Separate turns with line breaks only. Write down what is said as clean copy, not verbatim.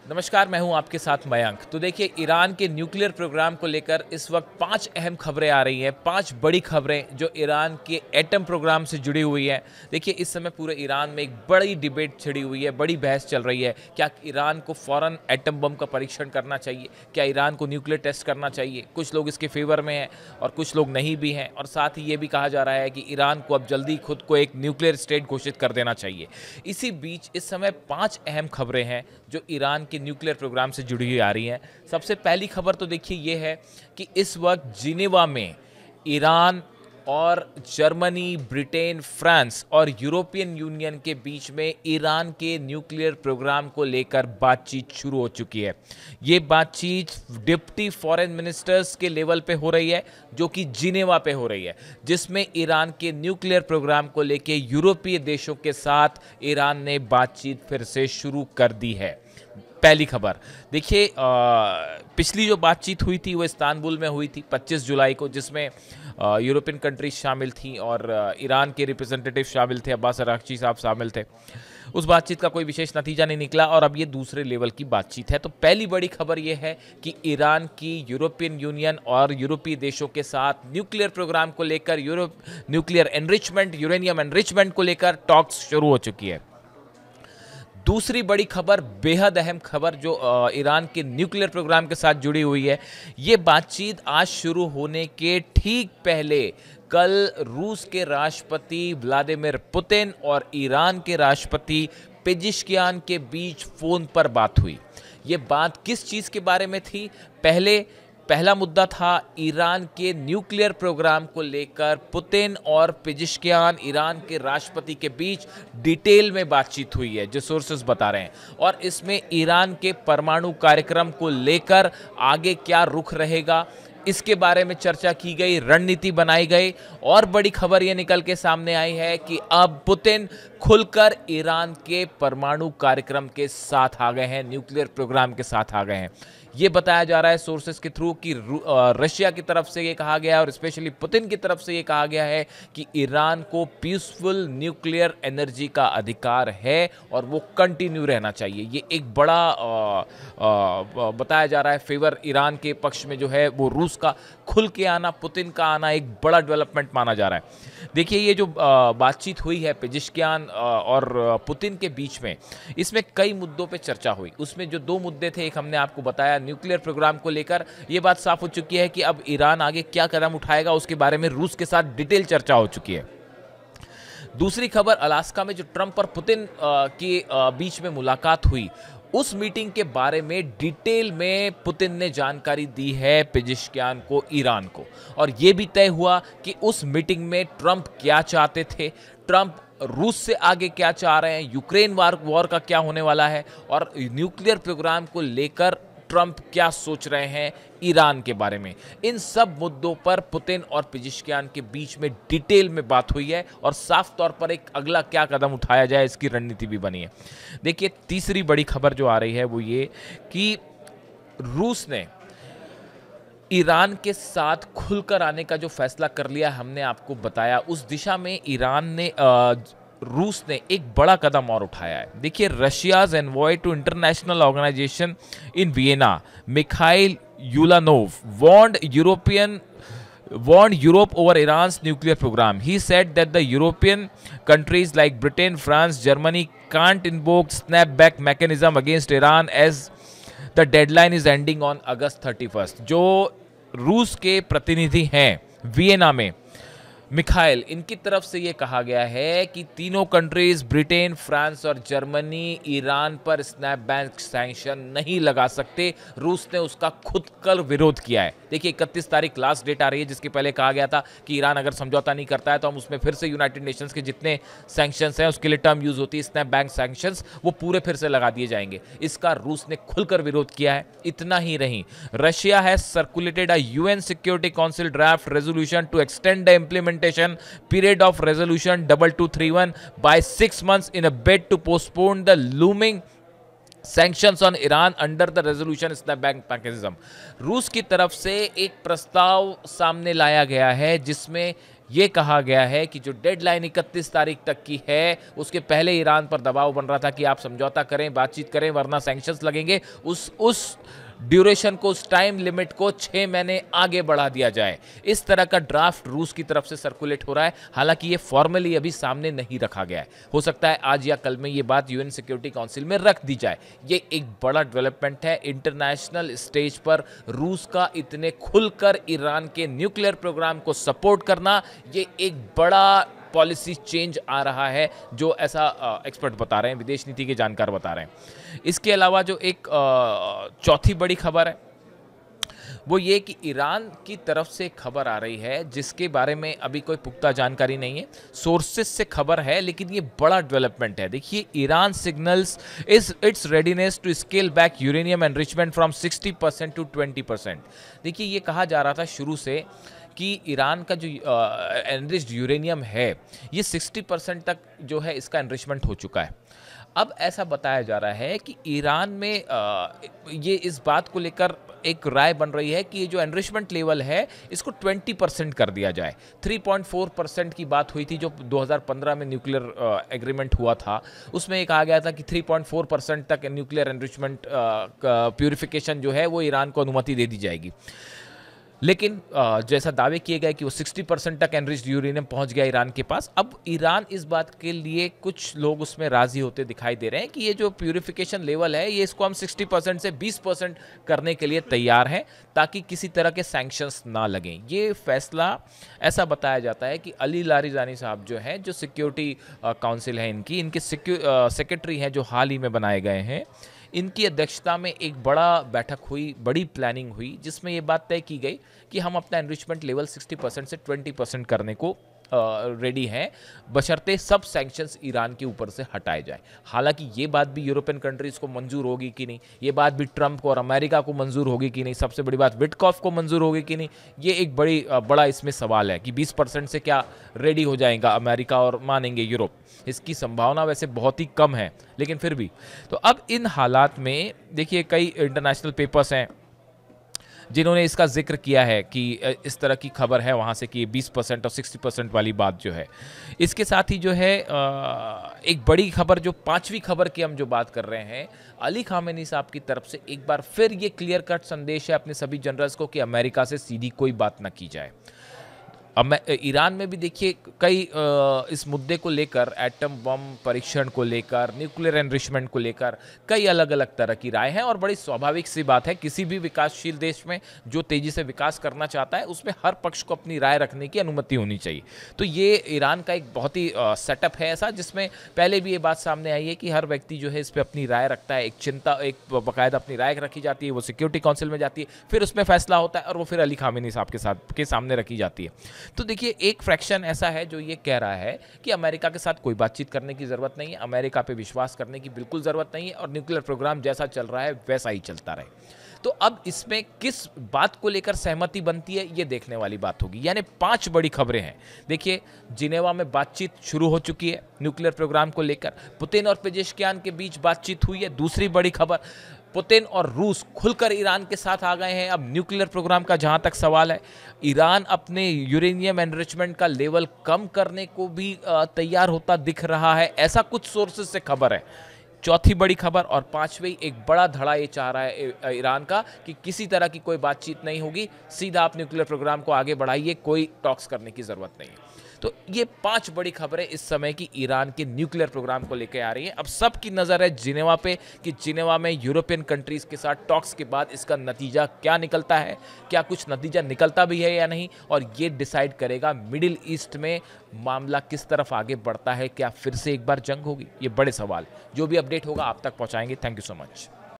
नमस्कार, मैं हूं आपके साथ मयंक। तो देखिए, ईरान के न्यूक्लियर प्रोग्राम को लेकर इस वक्त 5 अहम खबरें आ रही हैं, 5 बड़ी खबरें जो ईरान के एटम प्रोग्राम से जुड़ी हुई हैं। देखिए, इस समय पूरे ईरान में एक बड़ी डिबेट छिड़ी हुई है, बड़ी बहस चल रही है। क्या ईरान को फ़ौरन एटम बम का परीक्षण करना चाहिए? क्या ईरान को न्यूक्लियर टेस्ट करना चाहिए? कुछ लोग इसके फेवर में हैं और कुछ लोग नहीं भी हैं, और साथ ही ये भी कहा जा रहा है कि ईरान को अब जल्दी खुद को एक न्यूक्लियर स्टेट घोषित कर देना चाहिए। इसी बीच इस समय 5 अहम खबरें हैं जो ईरान के न्यूक्लियर प्रोग्राम से जुड़ी हुई आ रही हैं। सबसे पहली खबर तो देखिए ये है कि इस वक्त जिनेवा में ईरान और जर्मनी, ब्रिटेन, फ्रांस और यूरोपियन यूनियन के बीच में ईरान के न्यूक्लियर प्रोग्राम को लेकर बातचीत शुरू हो चुकी है। ये बातचीत डिप्टी फॉरेन मिनिस्टर्स के लेवल पे हो रही है, जो कि जिनेवा पे हो रही है, जिसमें ईरान के न्यूक्लियर प्रोग्राम को लेकर यूरोपीय देशों के साथ ईरान ने बातचीत फिर से शुरू कर दी है। पहली खबर देखिए, पिछली जो बातचीत हुई थी वो इस्तांबुल में हुई थी 25 जुलाई को, जिसमें यूरोपियन कंट्रीज शामिल थी और ईरान के रिप्रेजेंटेटिव शामिल थे, अब्बास अरागची साहब शामिल थे। उस बातचीत का कोई विशेष नतीजा नहीं निकला और अब ये दूसरे लेवल की बातचीत है। तो पहली बड़ी खबर ये है कि ईरान की यूरोपियन यूनियन और यूरोपीय देशों के साथ न्यूक्लियर प्रोग्राम को लेकर, न्यूक्लियर एनरिचमेंट, यूरेनियम एनरिचमेंट को लेकर टॉक्स शुरू हो चुकी है। दूसरी बड़ी खबर, बेहद अहम खबर, जो ईरान के न्यूक्लियर प्रोग्राम के साथ जुड़ी हुई है। ये बातचीत आज शुरू होने के ठीक पहले कल रूस के राष्ट्रपति व्लादिमीर पुतिन और ईरान के राष्ट्रपति पेजिशकियान के बीच फोन पर बात हुई। ये बात किस चीज़ के बारे में थी? पहला मुद्दा था ईरान के न्यूक्लियर प्रोग्राम को लेकर पुतिन और पेजिशकियान, ईरान के राष्ट्रपति के बीच डिटेल में बातचीत हुई है, जो सोर्सेस बता रहे हैं। और इसमें ईरान के परमाणु कार्यक्रम को लेकर आगे क्या रुख रहेगा, इसके बारे में चर्चा की गई, रणनीति बनाई गई। और बड़ी खबर यह निकल के सामने आई है कि अब पुतिन खुलकर ईरान के परमाणु कार्यक्रम के साथ आ गए हैं, न्यूक्लियर प्रोग्राम के साथ आ गए हैं। ये बताया जा रहा है सोर्सेस के थ्रू कि रशिया की तरफ से ये कहा गया है और स्पेशली पुतिन की तरफ से ये कहा गया है कि ईरान को पीसफुल न्यूक्लियर एनर्जी का अधिकार है और वो कंटिन्यू रहना चाहिए। ये एक बड़ा बताया जा रहा है फेवर ईरान के पक्ष में जो है वो रूस का खुल के आना, पुतिन का आना एक बड़ा डेवलपमेंट माना जा रहा है। देखिए, ये जो बातचीत हुई है पेजिशकियान और पुतिन के बीच में, इसमें कई मुद्दों पे चर्चा हुई। उसमें जो 2 मुद्दे थे, एक हमने आपको बताया न्यूक्लियर प्रोग्राम को लेकर, ये बात साफ हो चुकी है कि अब ईरान आगे क्या कदम उठाएगा उसके बारे में रूस के साथ डिटेल चर्चा हो चुकी है। दूसरी खबर, अलास्का में जो ट्रंप और पुतिन के बीच में मुलाकात हुई, उस मीटिंग के बारे में डिटेल में पुतिन ने जानकारी दी है पेजिशकियान को, ईरान को। और यह भी तय हुआ कि उस मीटिंग में ट्रंप क्या चाहते थे, ट्रंप रूस से आगे क्या चाह रहे हैं, यूक्रेन वॉर का क्या होने वाला है, और न्यूक्लियर प्रोग्राम को लेकर ट्रंप क्या सोच रहे हैं ईरान के बारे में। इन सब मुद्दों पर पुतिन और पेजिशकियान के बीच में डिटेल में बात हुई है और साफ तौर पर एक अगला क्या कदम उठाया जाए इसकी रणनीति भी बनी है। देखिए, तीसरी बड़ी खबर जो आ रही है वो ये कि रूस ने ईरान के साथ खुलकर आने का जो फैसला कर लिया, हमने आपको बताया, उस दिशा में रूस ने एक बड़ा कदम और उठाया है। देखिए, Russia's envoy to international organisation in Vienna, Mikhail Ulyanov, warned Europe over Iran's nuclear program. He said that the European countries like Britain, France, Germany can't invoke snapback mechanism against Iran as the deadline is ending on August 31st. जो रूस के प्रतिनिधि हैं Vienna में, Mikhail, इनकी तरफ से ये कहा गया है कि तीनों कंट्रीज ब्रिटेन, फ्रांस और जर्मनी ईरान पर स्नैपबैक सैंक्शन नहीं लगा सकते। रूस ने उसका खुद कर विरोध किया है। देखिए, 31 तारीख लास्ट डेट आ रही है, जिसके पहले कहा गया था कि ईरान अगर समझौता नहीं करता है तो हम उसमें फिर से यूनाइटेड नेशंस के जितने सैंक्शंस हैं उसके लिए टर्म यूज होती है स्नैपबैक सैंक्शंस, वो पूरे फिर से लगा दिए जाएंगे। इसका रूस ने खुलकर विरोध किया है। इतना ही नहीं, Russia has circulated a UN security council draft resolution to extend the implementation period of resolution 2231 by 6 months in a bid to postpone the looming sanctions on Iran under the resolution snapback mechanism. रूस की तरफ से एक प्रस्ताव सामने लाया गया है जिसमें ये कहा गया है कि जो डेडलाइन 31 तारीख तक की है, उसके पहले ईरान पर दबाव बन रहा था कि आप समझौता करें, बातचीत करें, वरना सैंक्शंस लगेंगे। उस ड्यूरेशन को, उस टाइम लिमिट को 6 महीने आगे बढ़ा दिया जाए। इस तरह का ड्राफ्ट रूस की तरफ से सर्कुलेट हो रहा है। हालांकि ये फॉर्मली अभी सामने नहीं रखा गया है। हो सकता है आज या कल में ये बात यूएन सिक्योरिटी काउंसिल में रख दी जाए। ये एक बड़ा डेवलपमेंट है। इंटरनेशनल स्टेज पर रूस का इतने खुलकर ईरान के न्यूक्लियर प्रोग्राम को सपोर्ट करना, ये एक बड़ा पॉलिसी चेंज आ रहा है, जो ऐसा एक्सपर्ट बता रहे हैं, विदेश नीति के जानकार बता रहे हैं। इसके अलावा जो एक चौथी बड़ी खबर है वो ये कि ईरान की तरफ से खबर आ रही है, जिसके बारे में अभी कोई पुख्ता जानकारी नहीं है, सोर्सेस से खबर है, लेकिन ये बड़ा डेवलपमेंट है। देखिए, Iran signals its readiness to scale back uranium enrichment from 60% to 20%। देखिए, ये कहा जा रहा था शुरू से कि ईरान का जो एनरिच्ड यूरेनियम है, ये 60% तक जो है इसका एनरिचमेंट हो चुका है। अब ऐसा बताया जा रहा है कि ईरान में ये इस बात को लेकर एक राय बन रही है कि ये जो एनरिचमेंट लेवल है, इसको 20% कर दिया जाए। 3.4% की बात हुई थी जो 2015 में न्यूक्लियर एग्रीमेंट हुआ था, उसमें ये कहा गया था कि 3.4% तक न्यूक्लियर एनरिचमेंट प्यूरिफिकेशन जो है वो ईरान को अनुमति दे दी जाएगी। लेकिन जैसा दावे किए गए कि वो 60% तक एनरिच्ड यूरेनियम पहुंच गया ईरान के पास। अब ईरान इस बात के लिए कुछ लोग उसमें राजी होते दिखाई दे रहे हैं कि ये जो प्यूरिफिकेशन लेवल है, ये इसको हम 60% से 20% करने के लिए तैयार हैं, ताकि किसी तरह के सैंक्शंस ना लगें। ये फैसला ऐसा बताया जाता है कि अली लारिजानी साहब जो हैं, जो सिक्योरिटी काउंसिल है इनके सेक्रेटरी हैं, जो हाल ही में बनाए गए हैं, इनकी अध्यक्षता में एक बड़ा बैठक हुई, बड़ी प्लानिंग हुई, जिसमें ये बात तय की गई कि हम अपना एनरिचमेंट लेवल 60% से 20% करने को रेडी हैं, बशर्ते सब सैंक्शंस ईरान के ऊपर से हटाए जाए। हालांकि ये बात भी यूरोपियन कंट्रीज़ को मंजूर होगी कि नहीं, ये बात भी ट्रंप को और अमेरिका को मंजूर होगी कि नहीं, सबसे बड़ी बात विटकॉफ को मंजूर होगी कि नहीं, ये एक बड़ा इसमें सवाल है कि 20% से क्या रेडी हो जाएगा अमेरिका और मानेंगे यूरोप। इसकी संभावना वैसे बहुत ही कम है, लेकिन फिर भी। तो अब इन हालात में देखिए, कई इंटरनेशनल पेपर्स हैं जिन्होंने इसका जिक्र किया है कि इस तरह की खबर है वहाँ से कि 20% और 60% वाली बात जो है। इसके साथ ही जो है एक बड़ी खबर, जो पांचवी खबर की हम जो बात कर रहे हैं, अली खामेनी साहब की तरफ से एक बार फिर ये क्लियर कट संदेश है अपने सभी जनरल्स को कि अमेरिका से सीधी कोई बात ना की जाए। अब ईरान में भी देखिए कई इस मुद्दे को लेकर, एटम बम परीक्षण को लेकर, न्यूक्लियर एनरिचमेंट को लेकर कई अलग अलग तरह की राय हैं, और बड़ी स्वाभाविक सी बात है किसी भी विकासशील देश में जो तेज़ी से विकास करना चाहता है, उसमें हर पक्ष को अपनी राय रखने की अनुमति होनी चाहिए। तो ये ईरान का एक बहुत ही सेटअप है ऐसा, जिसमें पहले भी ये बात सामने आई है कि हर व्यक्ति जो है इस पर अपनी राय रखता है, एक बाकायदा अपनी राय रखी जाती है, वो सिक्योरिटी काउंसिल में जाती है, फिर उसमें फैसला होता है और वो फिर अली खामेनी साहब के सामने रखी जाती है। तो देखिए, एक फ्रैक्शन ऐसा है जो ये कह रहा है कि अमेरिका के साथ कोई बातचीत करने की ज़रूरत नहीं है, अमेरिका पे विश्वास करने की बिल्कुल ज़रूरत नहीं है, और न्यूक्लियर प्रोग्राम जैसा चल रहा है वैसा ही चलता रहे। तो अब इसमें किस बात को लेकर सहमति बनती है, ये देखने वाली बात होगी। यानी 5 बड़ी खबरें हैं। देखिए, जिनेवा में बातचीत शुरू हो चुकी है न्यूक्लियर प्रोग्राम को लेकर, पुतिन और पेजेश्कियान के बीच बातचीत हुई है। दूसरी बड़ी खबर, पुतिन और रूस खुलकर ईरान के साथ आ गए हैं। अब न्यूक्लियर प्रोग्राम का जहां तक सवाल है, ईरान अपने यूरेनियम एनरिचमेंट का लेवल कम करने को भी तैयार होता दिख रहा है, ऐसा कुछ सोर्सेज से खबर है। चौथी बड़ी खबर और पांचवी एक बड़ा धड़ा ये चाह रहा है ईरान का कि किसी तरह की कोई बातचीत नहीं होगी, सीधा आप न्यूक्लियर प्रोग्राम को आगे बढ़ाइए, कोई टॉक्स करने की जरूरत नहीं है। तो ये 5 बड़ी खबरें इस समय की ईरान के न्यूक्लियर प्रोग्राम को लेकर आ रही हैं। अब सबकी नज़र है जिनेवा पे कि जिनेवा में यूरोपियन कंट्रीज़ के साथ टॉक्स के बाद इसका नतीजा क्या निकलता है, क्या कुछ नतीजा निकलता भी है या नहीं, और ये डिसाइड करेगा मिडिल ईस्ट में मामला किस तरफ आगे बढ़ता है। क्या फिर से एक बार जंग होगी, ये बड़े सवाल। जो भी अपडेट होगा आप तक पहुँचाएंगे। Thank you so much.